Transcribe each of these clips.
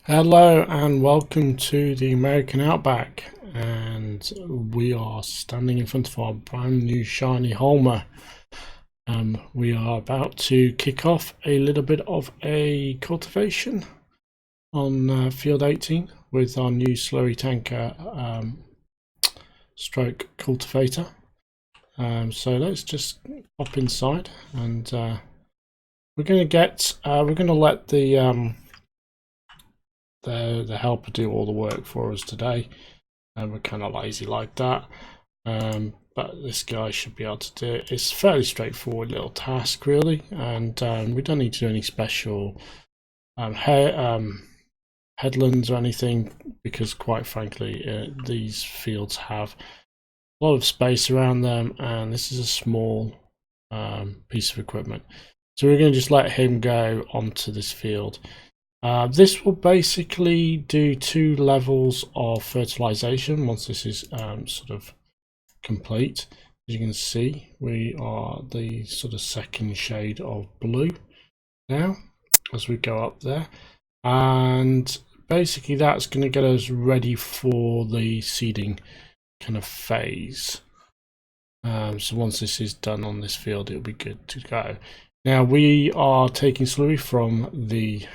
Hello and welcome to the American Outback, and we are standing in front of our brand new shiny Holmer. We are about to kick off a little bit of a cultivation on field 18 with our new slurry tanker stroke cultivator. So let's just hop inside, and we're going to let the helper do all the work for us today, and we're kind of lazy like that, but this guy should be able to do it. It's a fairly straightforward little task really, and we don't need to do any special headlands or anything, because quite frankly these fields have a lot of space around them, and this is a small piece of equipment, so we're going to just let him go onto this field. This will basically do 2 levels of fertilization once this is sort of complete. As you can see, we are the sort of second shade of blue now as we go up there, and basically that's going to get us ready for the seeding kind of phase. So once this is done on this field, it'll be good to go. Now we are taking slurry from the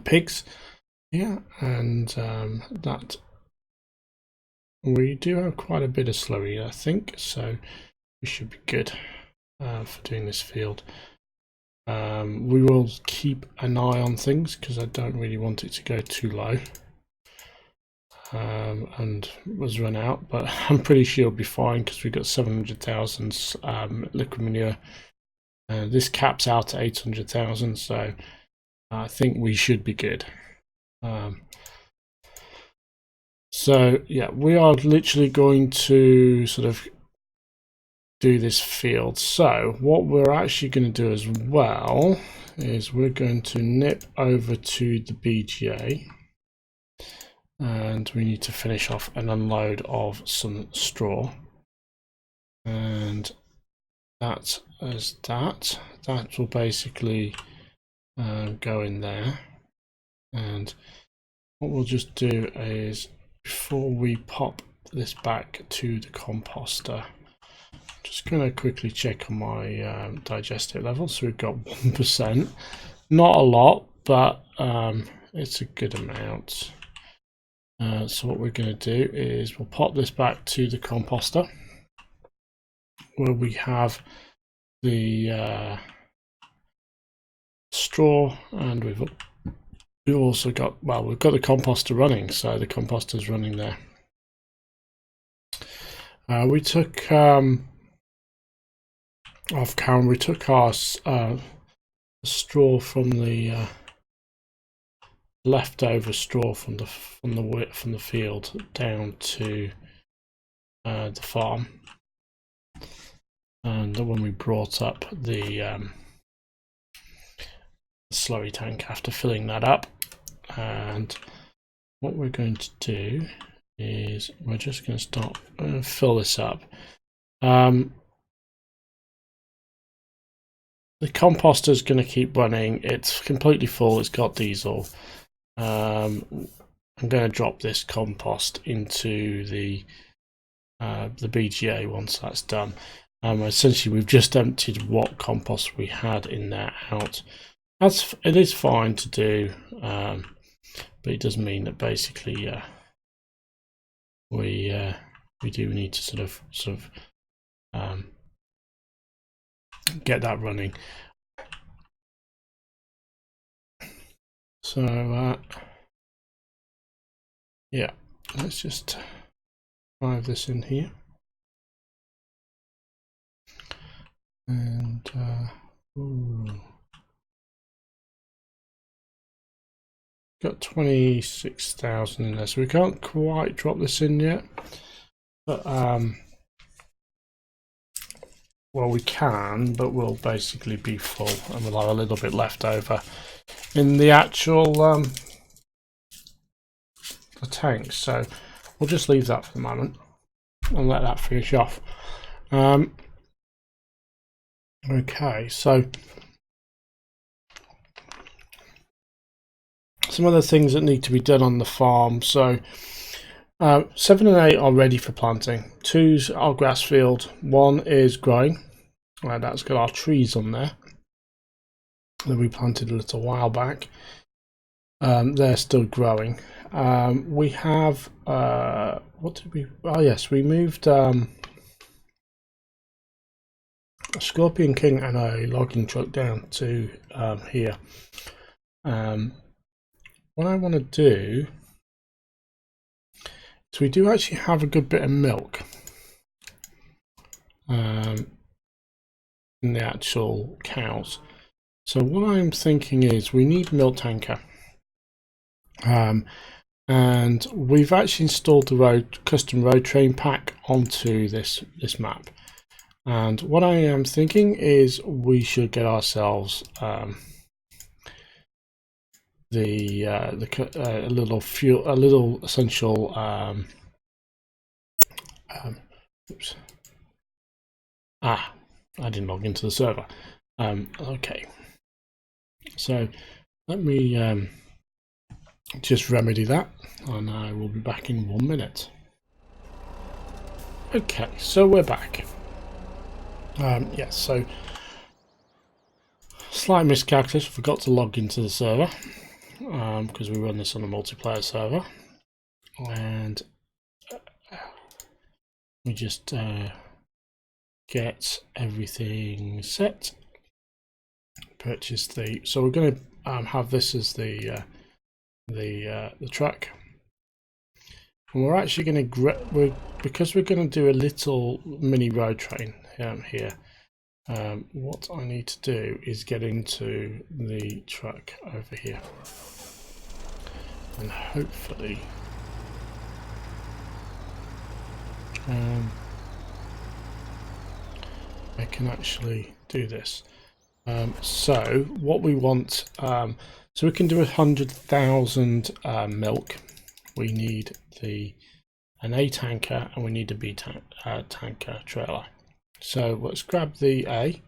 pigs here, and that we do have quite a bit of slurry, I think, so we should be good for doing this field. We will keep an eye on things because I don't really want it to go too low and was run out, but I'm pretty sure it'll be fine because we've got 700,000 liquid manure. This caps out at 800,000, so I think we should be good. So yeah, we are literally going to sort of do this field. So what we're actually going to do as well is we're going to nip over to the BGA, and we need to finish off an unload of some straw, and that will basically go in there. And what we'll just do is, before we pop this back to the composter, I'm just going to quickly check on my digestate level. So we've got 1%, not a lot, but it's a good amount. So what we're going to do is we'll pop this back to the composter, where we have the straw, and we've also got, well, we've got the composter running, so the composter's running there. We took off camera, we took our straw from the leftover straw from the field down to the farm, and when we brought up the slurry tank after filling that up. And what we're going to do is we're just going to start fill this up. The composter is going to keep running. It's completely full. It's got diesel. I'm going to drop this compost into the BGA once that's done. Essentially, we've just emptied what compost we had in there out. It is fine to do, but it does mean that basically we do need to sort of get that running. So yeah, let's just drive this in here, and got 26,000 in there, so we can't quite drop this in yet, but well, we can, but we'll basically be full, and we'll have a little bit left over in the actual the tank, so we'll just leave that for the moment and let that finish off. Okay, so some other things that need to be done on the farm. So 7 and 8 are ready for planting. 2's our grass field. 1 is growing. That's got our trees on there that we planted a little while back. They're still growing. We have what did we? Oh yes, we moved a Scorpion King and a logging truck down to here. What I want to do is we do actually have a good bit of milk in the actual cows. So what I'm thinking is we need milk tanker. And we've actually installed the custom road train pack onto this map. And what I am thinking is we should get ourselves a little fuel, a little essential. Oops. I didn't log into the server. Okay, so let me just remedy that, and I will be back in 1 minute. Okay, so we're back. Yes, so slight miscalculation, forgot to log into the server because we run this on a multiplayer server, and we just get everything set. Purchase the. So we're going to have this as the truck, and we're actually going to because we're going to do a little mini road train here. What I need to do is get into the truck over here, and hopefully I can actually do this. So what we want, so we can do 100,000 milk. We need an A tanker and we need a B tanker trailer. So let's grab the A.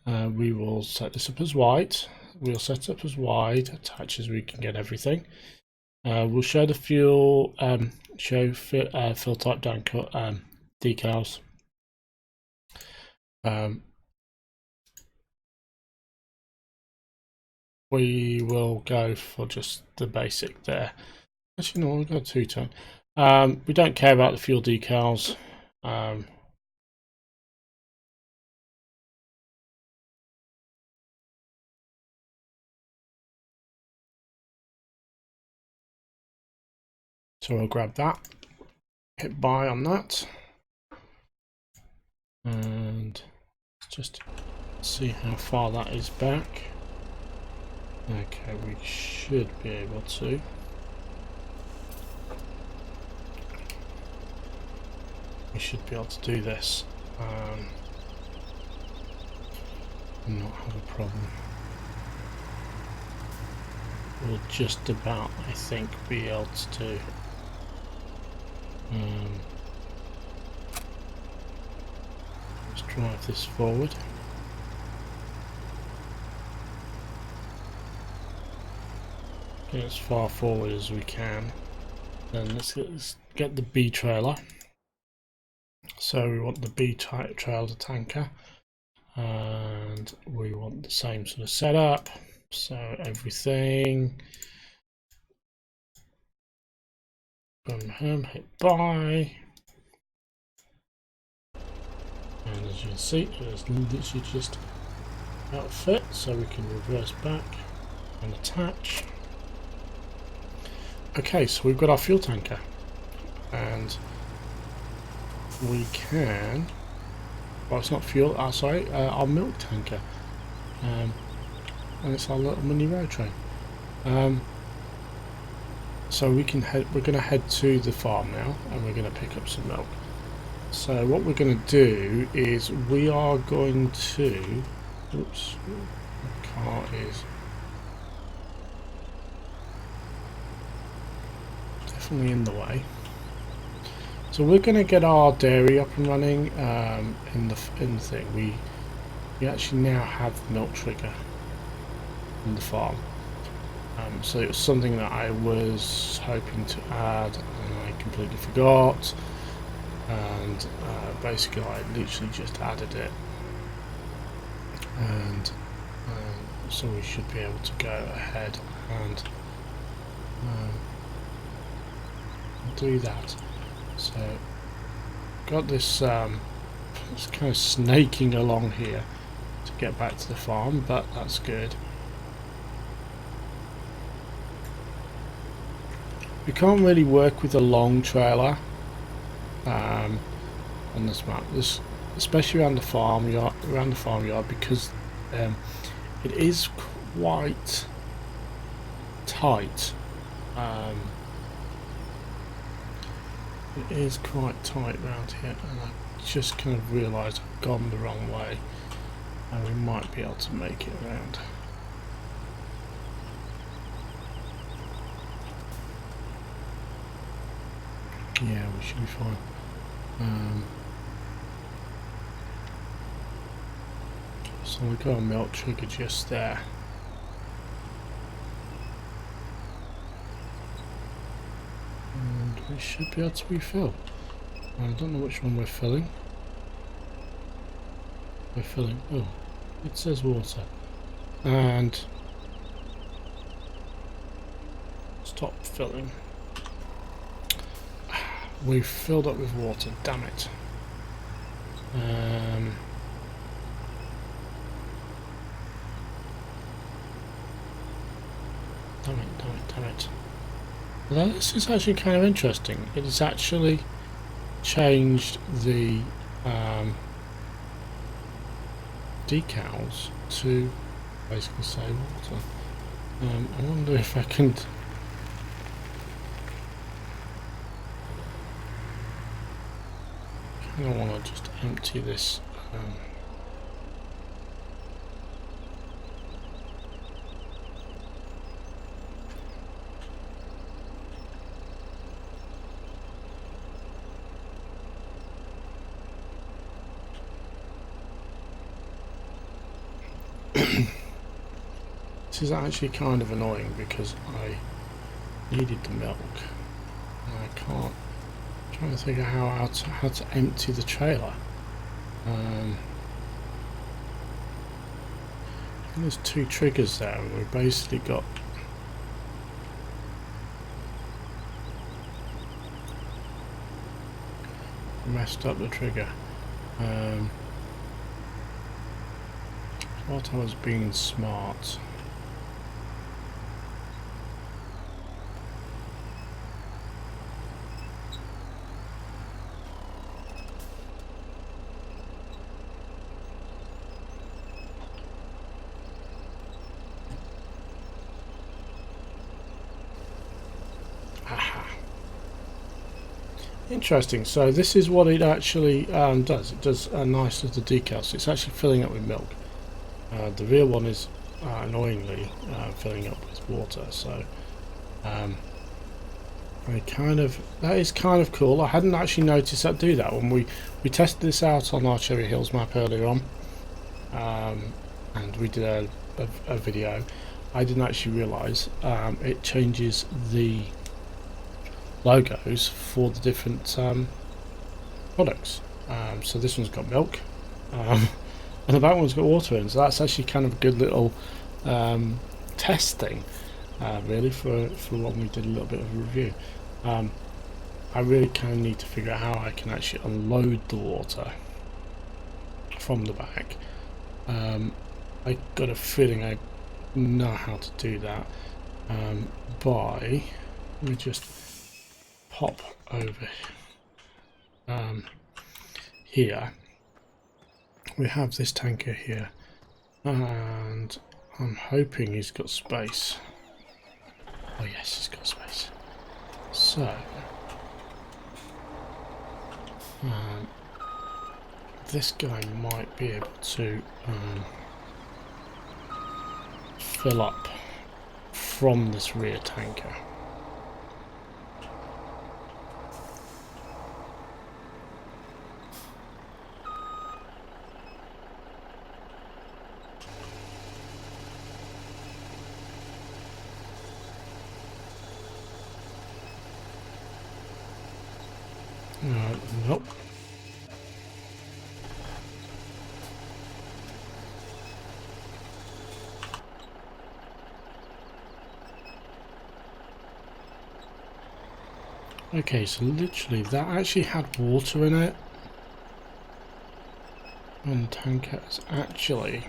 We will set this up as white. We'll set it up as wide, attach as we can get everything. We'll show the fuel, fill type down decals. We will go for just the basic there. Actually, no, we'll go 2-ton. We don't care about the fuel decals. So we'll grab that, hit buy on that, and just see how far that is back. Okay, we should be able to. We should be able to do this and not have a problem. We'll just about, I think, be able to do. Let's drive this forward. Get as far forward as we can. Then let's get the B trailer. So we want the B trailer tanker, and we want the same sort of setup. So everything. Boom, hit buy. And as you can see, it's literally just outfit, so we can reverse back and attach. Okay, so we've got our fuel tanker, and we can. Well, it's not fuel. Sorry, our milk tanker, and it's our little mini road train. So we can head. We're going to head to the farm now, and we're going to pick up some milk. So what we're going to do is we are going to. Oops, the car is definitely in the way. So we're going to get our dairy up and running in the thing. We actually now have the milk trigger in the farm. So it was something that I was hoping to add and I completely forgot, and basically I literally just added it, and so we should be able to go ahead and do that. So got this it's kind of snaking along here to get back to the farm, but that's good. We can't really work with a long trailer on this map, especially around the farmyard, because it is quite tight. It is quite tight around here, and I just kind of realised I've gone the wrong way, and we might be able to make it around. Yeah, we should be fine. So we've got a milk trigger just there. And we should be able to refill. I don't know which one we're filling. We're filling, oh, it says water. And stop filling. We've filled up with water, damn it. Damn it. Now this is actually kind of interesting. It has actually changed the decals to basically say water. I wonder if I can... I don't want to just empty this. This is actually kind of annoying because I needed the milk and I can't. I'm trying to figure out how to empty the trailer. I think there's two triggers there, and we've basically got messed up the trigger. Thought I was being smart. Interesting. So this is what it actually does. It does a nice little decal. So it's actually filling up with milk. The real one is annoyingly filling up with water. So that is kind of cool. I hadn't actually noticed that do that when we tested this out on our Cherry Hills map earlier on, and we did a video. I didn't actually realise it changes the logos for the different products. So this one's got milk, and the back one's got water in, so that's actually kind of a good little test thing, really, for when we did a little bit of a review. I really kind of need to figure out how I can actually unload the water from the back. I got a feeling I know how to do that by, let me just pop over here. We have this tanker here, and I'm hoping he's got space. Oh yes, he's got space. So this guy might be able to fill up from this rear tanker. Nope. Okay, so literally that actually had water in it. And the tanker is actually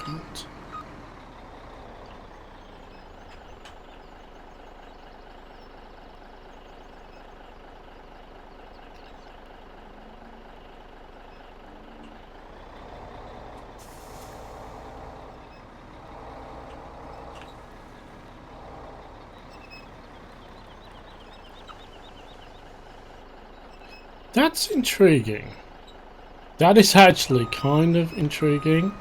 can't. That's intriguing. That is actually kind of intriguing.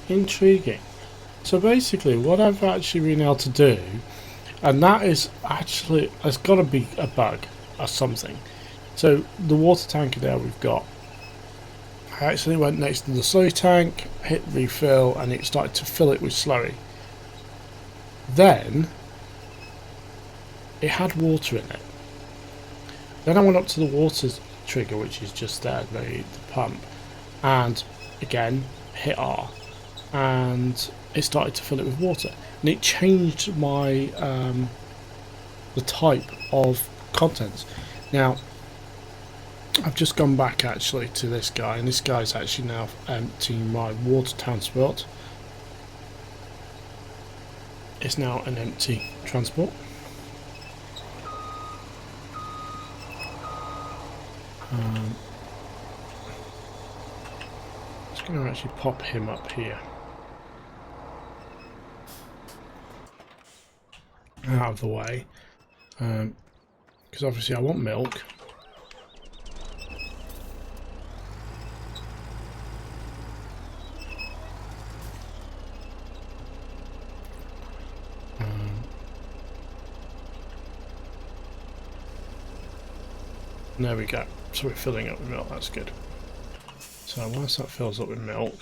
Intriguing. So basically what I've actually been able to do, and that is actually, it's got to be a bug or something. So the water tanker there we've got, I actually went next to the slurry tank, hit refill, and it started to fill it with slurry. Then it had water in it. Then I went up to the water trigger, which is just there, the pump, and again hit R, and it started to fill it with water, and it changed my the type of contents. Now I've just gone back actually to this guy, and this guy's actually now emptying my water transport. It's now an empty transport. Just going to actually pop him up here. Out of the way. Because obviously I want milk. There we go. So we're filling up with milk, that's good. So once that fills up with milk,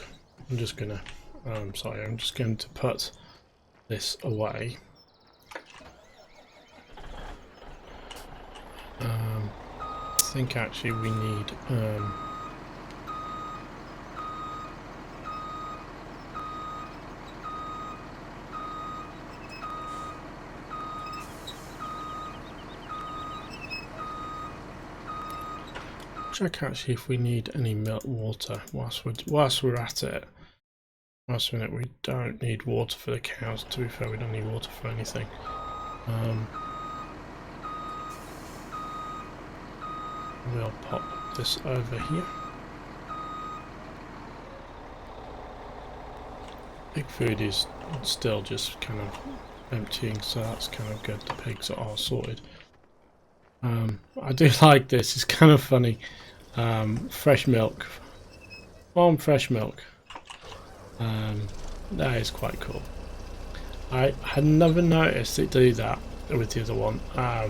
I'm just gonna I'm just going to put this away. I think actually we need check actually if we need any milk water whilst we're at it. Last minute, we don't need water for the cows. To be fair, we don't need water for anything. We'll pop this over here. Pig food is still just kind of emptying, so that's kind of good. The pigs are all sorted. I do like this. It's kind of funny. Fresh milk. Farm fresh milk. That is quite cool. I had never noticed it do that with the other one. I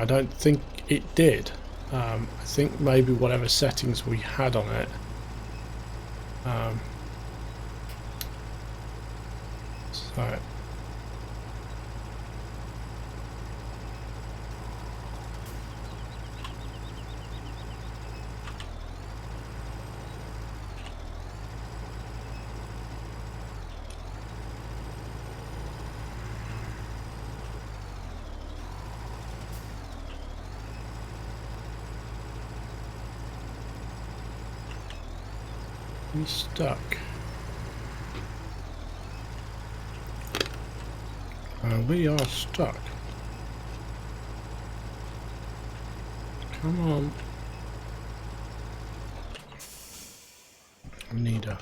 don't think it did. I think maybe whatever settings we had on it. So we stuck. We are stuck. Come on. I need a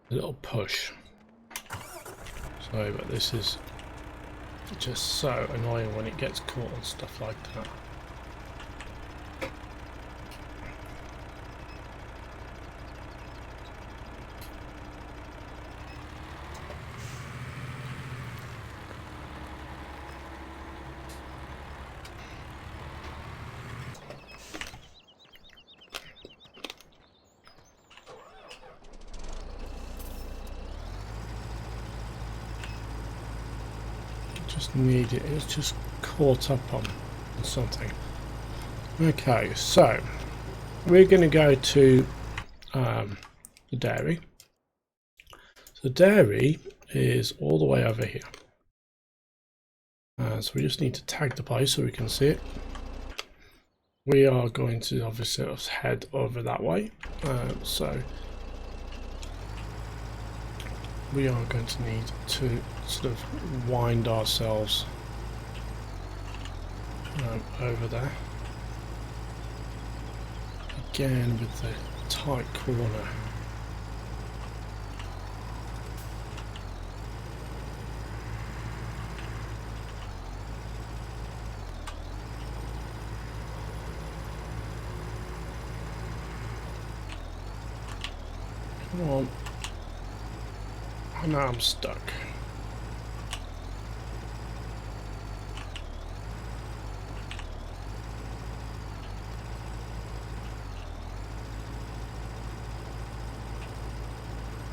little push. Sorry, but this is just so annoying when it gets caught and stuff like that. just need it. It's just caught up on something. Okay, so we're going to go to the dairy. So dairy is all the way over here. So we just need to tag the place so we can see it. We are going to obviously head over that way. So we are going to need to sort of wind ourselves over there. Again with the tight corner. Come on. Oh, now I'm stuck.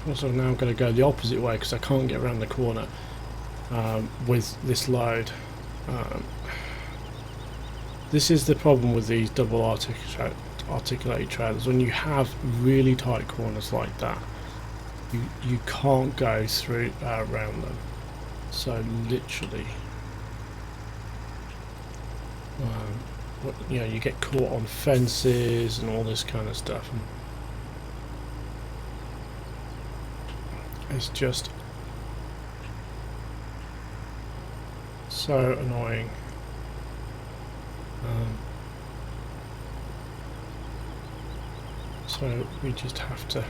Also, now I'm going to go the opposite way because I can't get around the corner with this load. This is the problem with these double articulated trailers. When you have really tight corners like that, you can't go through around them. So literally, you know, you get caught on fences and all this kind of stuff. And it's just so annoying. So we just have to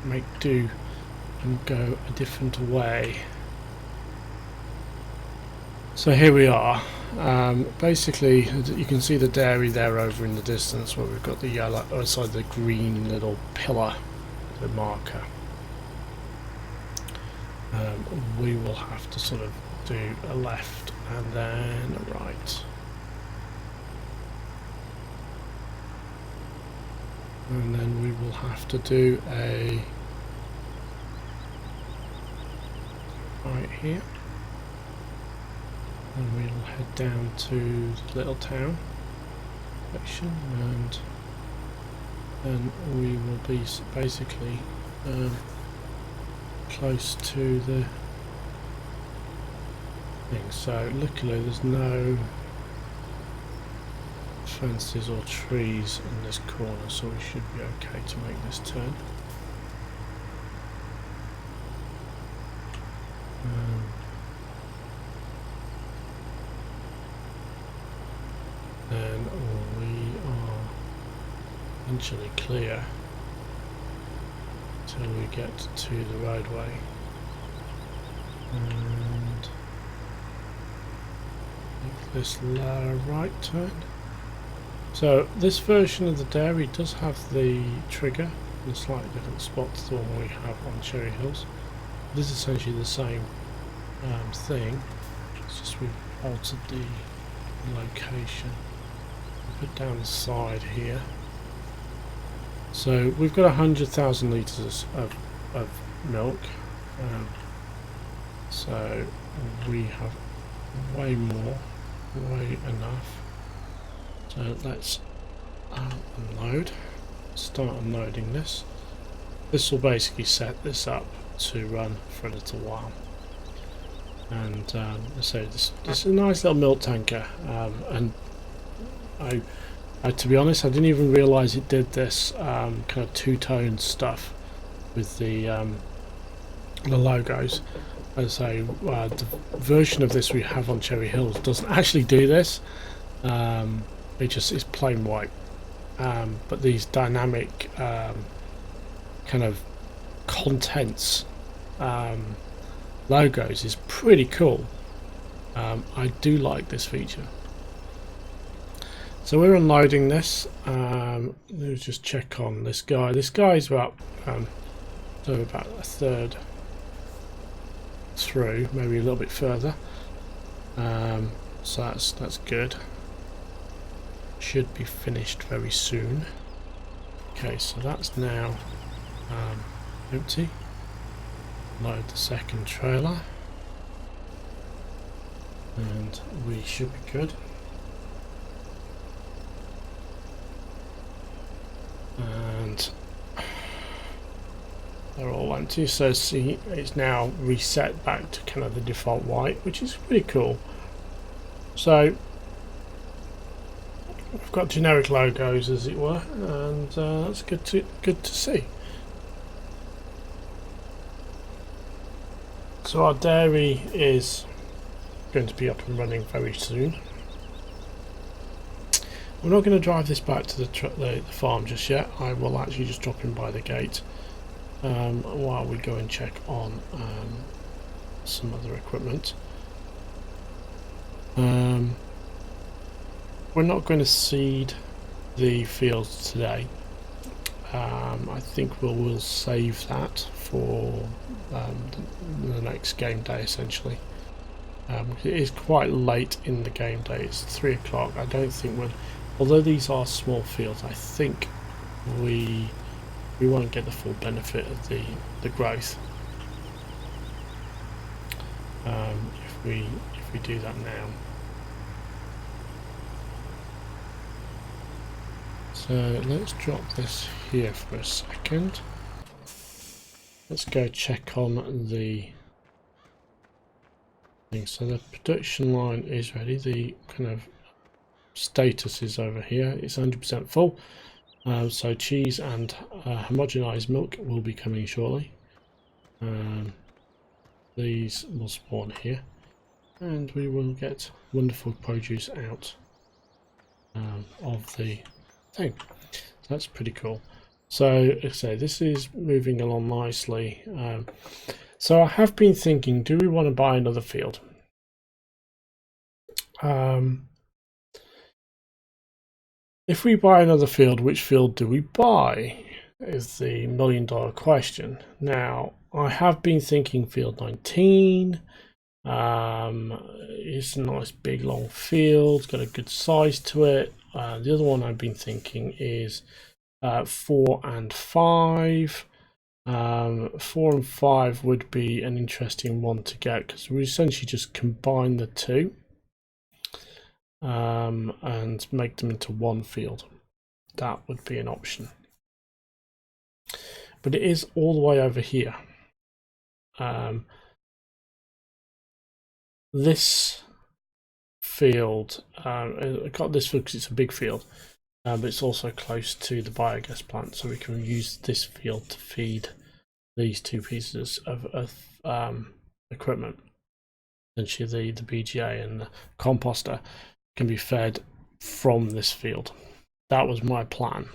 make do and go a different way. So here we are. Basically, you can see the dairy there over in the distance where we've got the yellow, or sorry, the green little pillar, the marker. We will have to sort of do a left and then a right. And then we will have to do a right here. And we will head down to the little town section, and then we will be basically close to the thing. So luckily there's no fences or trees in this corner, so we should be okay to make this turn. Then we are eventually clear till we get to the roadway, and make this right turn. So this version of the dairy does have the trigger in a slightly different spot to the one we have on Cherry Hills. It is essentially the same thing, it's just we've altered the location. We put down the side here. So we've got 100,000 litres of milk, so we have way more, way enough. So let's unload, start unloading this. This will basically set this up to run for a little while. And so this is a nice little milk tanker, and I, to be honest, I didn't even realise it did this kind of two-tone stuff with the logos. As I say, the version of this we have on Cherry Hills doesn't actually do this. It just is plain white, but these dynamic kind of contents logos is pretty cool. I do like this feature. So we're unloading this. Let's just check on this guy. This guy's about a third through, maybe a little bit further. So that's good. Should be finished very soon. Okay, so that's now empty. Load the second trailer. and we should be good. And they're all empty, so see, it's now reset back to kind of the default white, which is pretty cool. So we've got generic logos, as it were, and that's good to see. So our dairy is going to be up and running very soon. We're not going to drive this back to the farm just yet. I will actually just drop in by the gate while we go and check on some other equipment. We're not going to seed the fields today. I think we'll save that for the next game day, essentially. It is quite late in the game day. It's 3 o'clock. I don't think we'll, although these are small fields, I think we won't get the full benefit of the growth if we do that now. So let's drop this here for a second. Let's go check on the thing. So the production line is ready. The kind of status is over here. It's 100% full. So cheese and homogenized milk will be coming shortly. These will spawn here, and we will get wonderful produce out of the thing. So that's pretty cool. So, like I say, this is moving along nicely. So I have been thinking, do we want to buy another field? If we buy another field, which field do we buy? Is the million-dollar question. Now, I have been thinking field 19. It's a nice big long field, got a good size to it. The other one I've been thinking is 4 and 5. 4 and 5 would be an interesting one to get, because we essentially just combine the two and make them into one field. That would be an option, but it is all the way over here. This field, I got this because it's a big field, but it's also close to the biogas plant, so we can use this field to feed these two pieces of equipment. Essentially, the BGA and the composter can be fed from this field. That was my plan.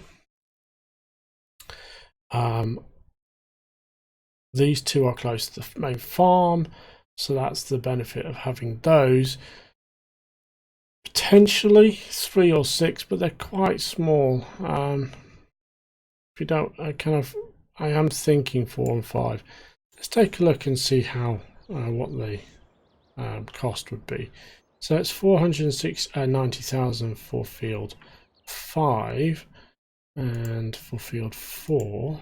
These two are close to the main farm, so that's the benefit of having those. Potentially 3 or 6, but they're quite small. If you don't, I am thinking 4 and 5. Let's take a look and see how what the cost would be. So it's 490,000 for field 5, and for field 4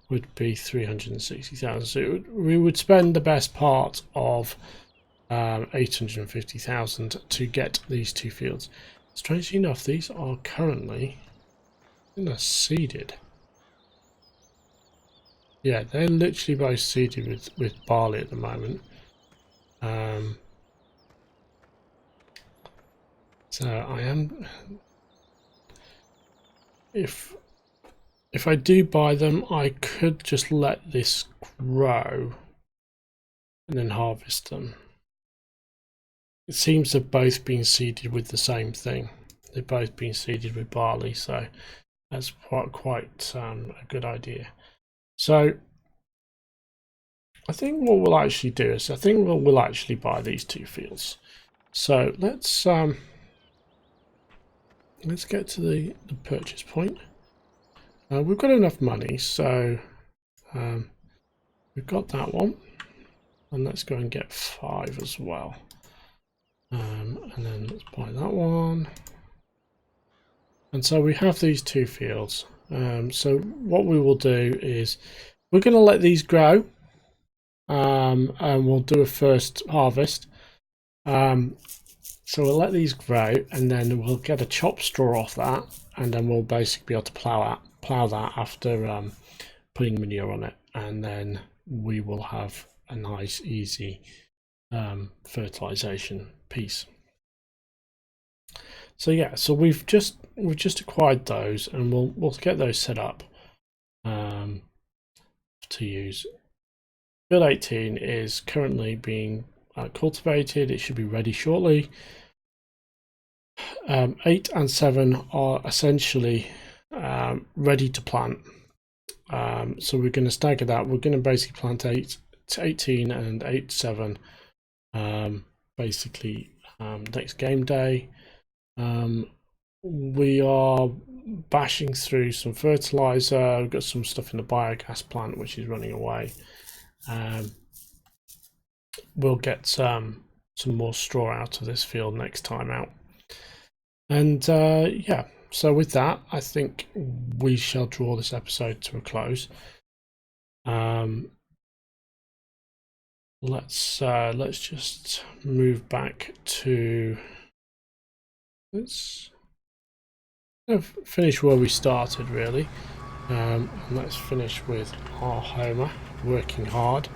would be 360,000. So we would spend the best part of 850,000 to get these two fields. Strangely enough, these are currently seeded. Yeah, they're literally both seeded with barley at the moment. So I am, if I do buy them, I could just let this grow and then harvest them. It seems they've both been seeded with the same thing. They've both been seeded with barley, so that's quite a good idea. So I think what we'll actually do is, I think we'll actually buy these two fields. So let's get to the purchase point. We've got enough money, so we've got that one, and let's go and get 5 as well. And then let's buy that one. And so we have these two fields. So what we will do is we're going to let these grow, and we'll do a first harvest. So we'll let these grow, and then we'll get a chop straw off that, and then we'll basically be able to plow that after putting manure on it, and then we will have a nice easy fertilization piece. So yeah, so we've just acquired those, and we'll get those set up to use. Field 18 is currently being cultivated. It should be ready shortly. 8 and 7 are essentially ready to plant. So we're going to stagger that. We're going to basically plant 8 to 18 and 8 to 7 basically next game day. We are bashing through some fertilizer. We've got some stuff in the biogas plant which is running away. We'll get some more straw out of this field next time out. And yeah, so with that, I think we shall draw this episode to a close. Let's just move back to, let's finish where we started really, and let's finish with our Homer working hard.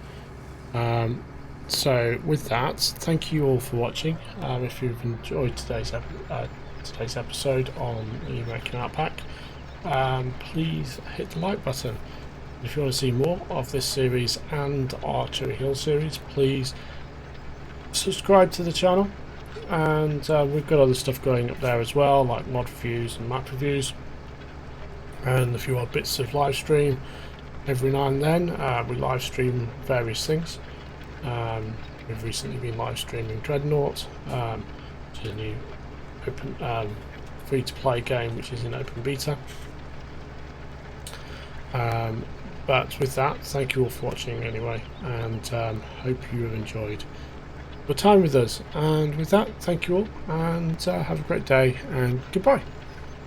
So with that, thank you all for watching. If you've enjoyed today's episode on the American Outback, please hit the like button. If you want to see more of this series and our Cherry Hill series, please subscribe to the channel, and we've got other stuff going up there as well, like mod reviews and map reviews, and a few odd bits of live stream every now and then. We live stream various things. We've recently been live streaming Dreadnought, which is a new open free-to-play game which is in open beta. But with that, thank you all for watching anyway, and hope you have enjoyed your time with us. And with that, thank you all, and have a great day, and goodbye.